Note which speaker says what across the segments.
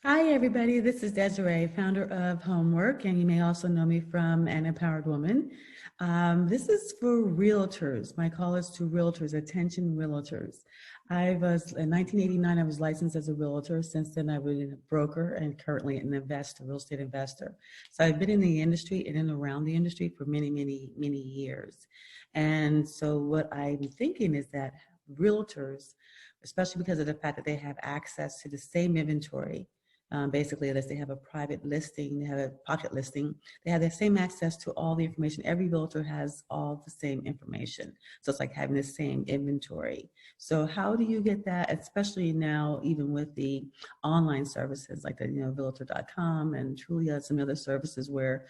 Speaker 1: Hi, everybody. This is Desiree, founder of HomWork, and you may also know me from An Empowered Woman. This is for realtors. My call is to realtors, attention realtors. In 1989, I was licensed as a realtor. Since then, I've been a broker and currently an investor, real estate investor. So I've been in the industry and around the industry for many, many, many years. And so what I'm thinking is that realtors, especially because of the fact that they have access to the same inventory, basically, unless they have a private listing, they have a pocket listing, they have the same access to all the information. Every realtor has all the same information. So it's like having the same inventory. So how do you get that, especially now, even with the online services like the, Realtor.com and Trulia, some other services where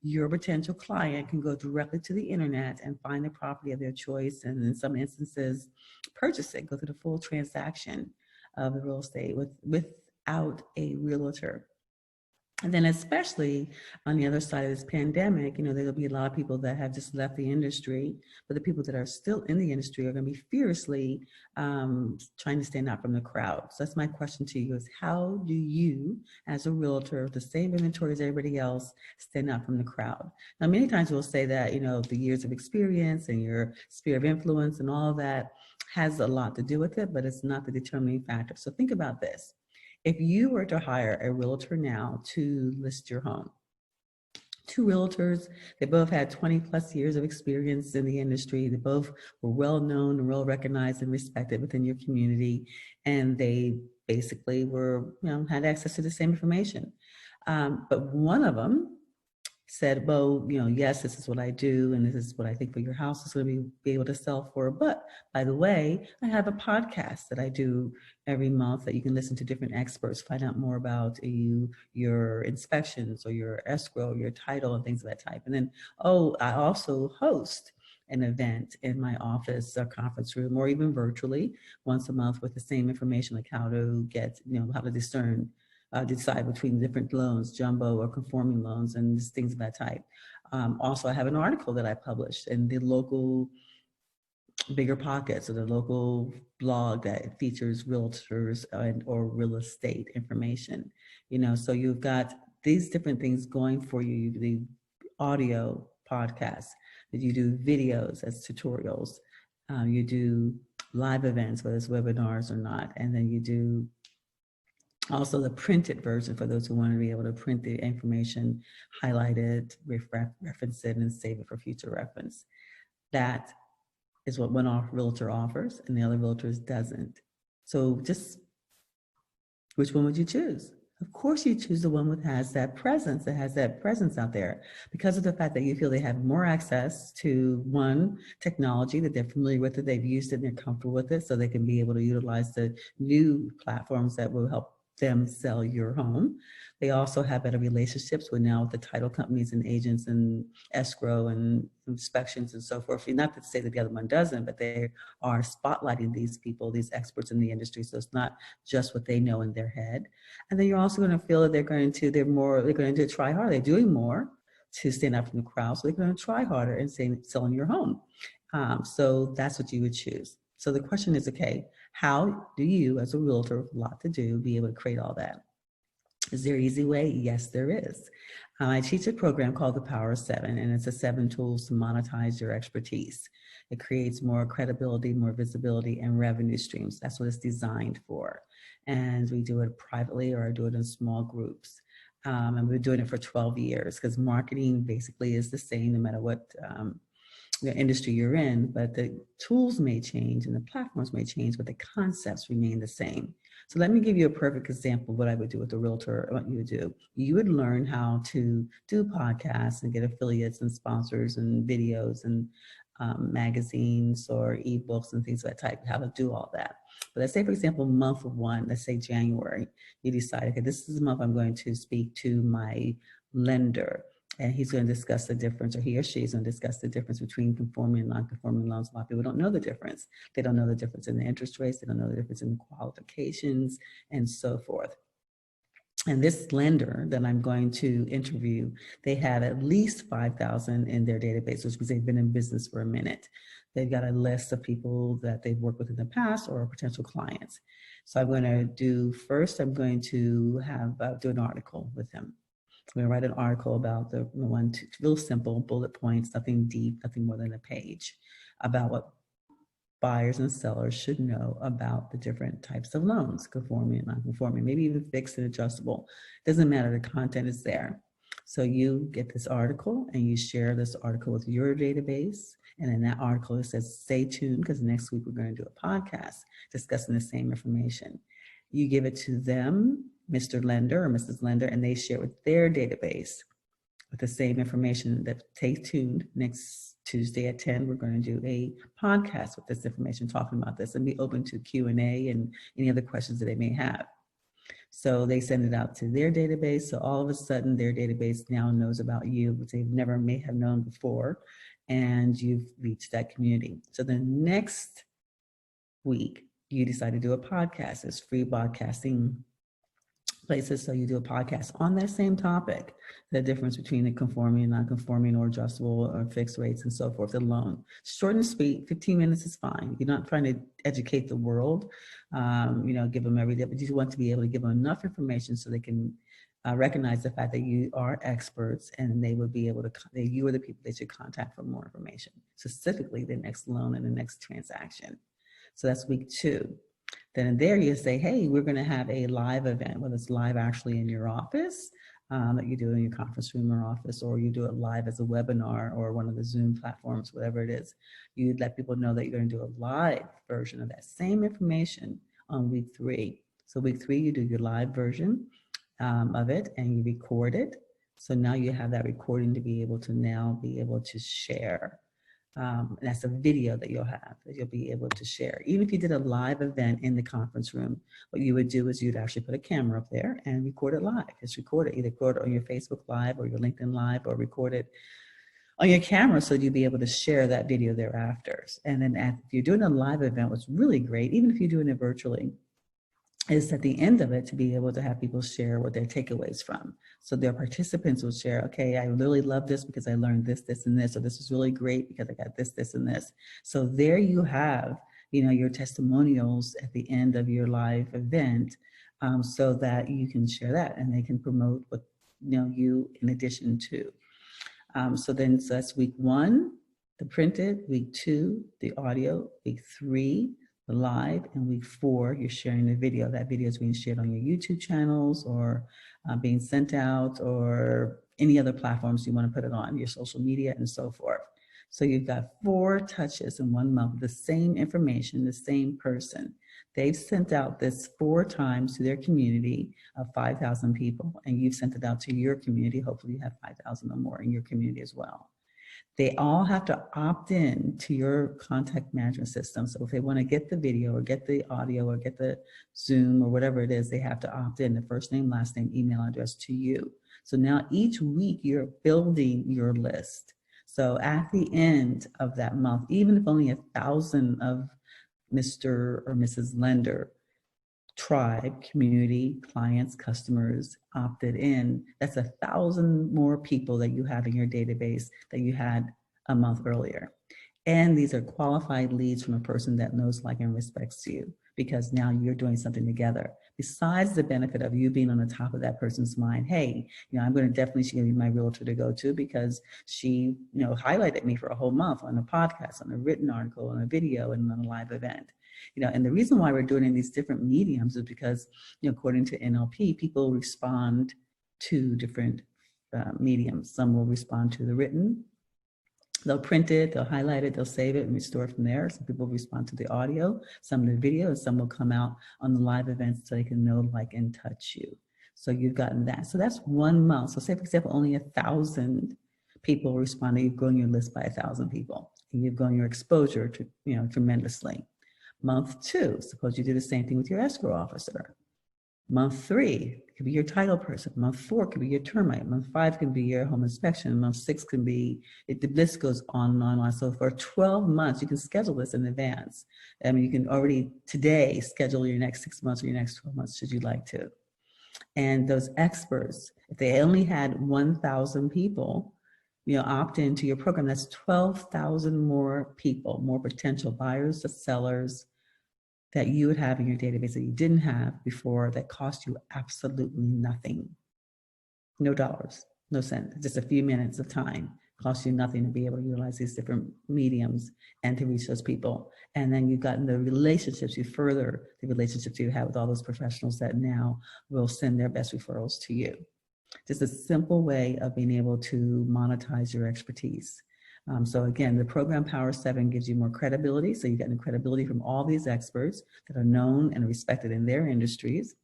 Speaker 1: your potential client can go directly to the internet and find the property of their choice, and in some instances, purchase it, go through the full transaction of the real estate without a realtor. And then especially on the other side of this pandemic, there'll be a lot of people that have just left the industry, but the people that are still in the industry are going to be fiercely trying to stand out from the crowd. So that's my question to you is, how do you, as a realtor, with the same inventory as everybody else, stand out from the crowd? Now, many times we'll say that, the years of experience and your sphere of influence and all of that has a lot to do with it, but it's not the determining factor. So think about this. If you were to hire a realtor now to list your home, two realtors, they both had 20 plus years of experience in the industry. They both were well known and well recognized and respected within your community. And they basically had access to the same information. But one of them said, well, yes, this is what I do, and this is what I think for your house is going to be able to sell for. But by the way, I have a podcast that I do every month that you can listen to different experts, find out more about your inspections or your escrow, your title, and things of that type. And then, I also host an event in my office, a conference room, or even virtually once a month with the same information, like how to get, how to decide between different loans, jumbo or conforming loans, and just things of that type. Also, I have an article that I published in the local Bigger Pockets, or the local blog that features realtors or real estate information. So you've got these different things going for you. The audio podcasts, that you do videos as tutorials, you do live events, whether it's webinars or not, and then you do also the printed version for those who want to be able to print the information, highlight it, reference it, and save it for future reference. That is what one realtor offers and the other realtors doesn't. So just, which one would you choose? Of course you choose the one that has that presence out there, because of the fact that you feel they have more access to one technology, that they're familiar with it, they've used it, and they're comfortable with it, so they can be able to utilize the new platforms that will help them sell your home. They also have better relationships with the title companies and agents and escrow and inspections and so forth. Not to say that the other one doesn't, but they are spotlighting these people, these experts in the industry. So it's not just what they know in their head. And then you're also going to feel that they're going to try harder. They're doing more to stand out from the crowd. So they're going to try harder in selling your home. So that's what you would choose. So the question is, okay, how do you, as a realtor with a lot to do, be able to create all that? Is there an easy way? Yes, there is. I teach a program called The Power of Seven, and it's 7 tools to monetize your expertise. It creates more credibility, more visibility, and revenue streams. That's what it's designed for. And we do it privately, or I do it in small groups. And we've been doing it for 12 years, because marketing basically is the same no matter what the industry you're in, but the tools may change and the platforms may change, but the concepts remain the same. So let me give you a perfect example of what I would do with a realtor, what you would do. You would learn how to do podcasts and get affiliates and sponsors and videos and magazines or ebooks and things of that type, how to do all that. But let's say, for example, month one, let's say January, you decide, okay, this is the month I'm going to speak to my lender, and he's going to discuss the difference, or he or she is going to discuss the difference between conforming and non-conforming loans. A lot of people don't know the difference. They don't know the difference in the interest rates. They don't know the difference in the qualifications and so forth. And this lender that I'm going to interview, they have at least 5,000 in their database, which means they've been in business for a minute. They've got a list of people that they've worked with in the past or potential clients. So I'm going to do first, I'm going to have do an article with him. I'm going to write an article about the one, real simple bullet points, nothing deep, nothing more than a page, about what buyers and sellers should know about the different types of loans, conforming and non-conforming, maybe even fixed and adjustable. Doesn't matter, the content is there. So you get this article and you share this article with your database. And in that article, it says, stay tuned, because next week we're going to do a podcast discussing the same information. You give it to them, Mr. Lender or Mrs. Lender, and they share it with their database with the same information. That stay tuned. Next Tuesday at 10, we're going to do a podcast with this information, talking about this, and be open to Q&A and any other questions that they may have. So they send it out to their database. So all of a sudden, their database now knows about you, which they never may have known before, and you've reached that community. So the next week, you decide to do a podcast. It's free podcasting places. So you do a podcast on that same topic, the difference between the conforming and non-conforming, or adjustable or fixed rates and so forth, the loan. Short and sweet, 15 minutes is fine. You're not trying to educate the world, give them everything, but you want to be able to give them enough information so they can recognize the fact that you are experts, and they would be able to, you are the people they should contact for more information, specifically the next loan and the next transaction. So that's week 2. Then in there you say, hey, we're going to have a live event, whether it's live actually in your office, that you do in your conference room or office, or you do it live as a webinar or one of the Zoom platforms, whatever it is. You let people know that you're going to do a live version of that same information on week 3. So week 3, you do your live version of it, and you record it. So now you have that recording to be able to share. And that's a video that you'll have, that you'll be able to share. Even if you did a live event in the conference room, what you would do is you'd actually put a camera up there and record it live. Just record it, either record it on your Facebook Live or your LinkedIn Live, or record it on your camera so you'll be able to share that video thereafter. And then if you're doing a live event, what's really great, even if you're doing it virtually, is at the end of it to be able to have people share what their takeaways from. So their participants will share, okay, I really love this because I learned this, this, and this, or this is really great because I got this, this, and this. So there you have, your testimonials at the end of your live event, so that you can share that and they can promote what, you in addition to. So that's week 1, the printed, week 2, the audio, week 3, the live, and week 4, you're sharing the video. That video is being shared on your YouTube channels, or being sent out, or any other platforms you want to put it on, your social media and so forth. So you've got 4 touches in 1 month, the same information, the same person. They've sent out this 4 times to their community of 5,000 people, and you've sent it out to your community. Hopefully you have 5,000 or more in your community as well. They all have to opt in to your contact management system. So if they want to get the video or get the audio or get the Zoom or whatever it is, they have to opt in, the first name, last name, email address to you. So now each week you're building your list. So at the end of that month, even if only 1,000 of Mr. or Mrs. Lender tribe, community, clients, customers opted in, that's 1,000 more people that you have in your database that you had a month earlier. And these are qualified leads from a person that knows, like, and respects you, because now you're doing something together. Besides the benefit of you being on the top of that person's mind, hey, I'm going to definitely, she's going to be my realtor to go to because she, highlighted me for a whole month on a podcast, on a written article, on a video, and on a live event. And the reason why we're doing it in these different mediums is because, according to NLP, people respond to different mediums. Some will respond to the written. They'll print it, they'll highlight it, they'll save it and restore it from there. Some people respond to the audio, some to the video, and some will come out on the live events so they can know, like, and touch you. So you've gotten that. So that's 1 month. So say, for example, only 1,000 people responded. You've grown your list by 1,000 people, and you've grown your exposure to, tremendously. Month 2, suppose you do the same thing with your escrow officer. Month 3 could be your title person. Month 4 could be your termite. Month 5 could be your home inspection. Month 6 can be, the list goes on and on and on. So for 12 months, you can schedule this in advance. I mean, you can already today schedule your next 6 months or your next 12 months should you like to. And those experts, if they only had 1,000 people, opt into your program, that's 12,000 more people, more potential buyers, sellers that you would have in your database that you didn't have before, that cost you absolutely nothing. No dollars, no cents, just a few minutes of time. Costs you nothing to be able to utilize these different mediums and to reach those people. And then you've gotten the relationships, you further the relationships you have with all those professionals that now will send their best referrals to you. Just a simple way of being able to monetize your expertise. So again, the program Power 7 gives you more credibility. So you get the credibility from all these experts that are known and respected in their industries.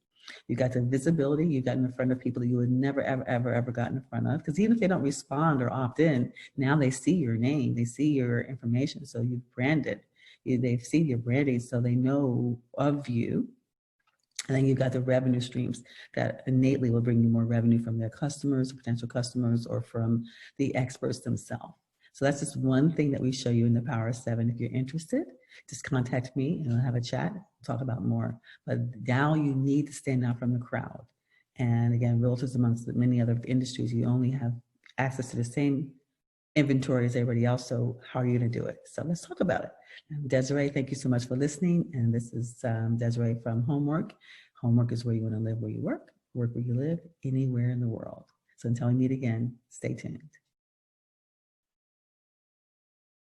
Speaker 1: You got the visibility, you got in front of people that you would never, ever got in front of. Because even if they don't respond or opt in, now they see your name, they see your information. So you've branded, they see your branding, so they know of you. And then you've got the revenue streams that innately will bring you more revenue from their customers, potential customers, or from the experts themselves. So that's just one thing that we show you in the Power 7. If you're interested, just contact me and we'll have a chat, talk about more. But now you need to stand out from the crowd. And again, realtors, amongst many other industries, you only have access to the same inventory as everybody else. So how are you going to do it? So let's talk about it. Desiree, thank you so much for listening. And this is Desiree from HomWork. HomWork is where you want to live, where you work where you live, anywhere in the world. So until we meet again, stay tuned.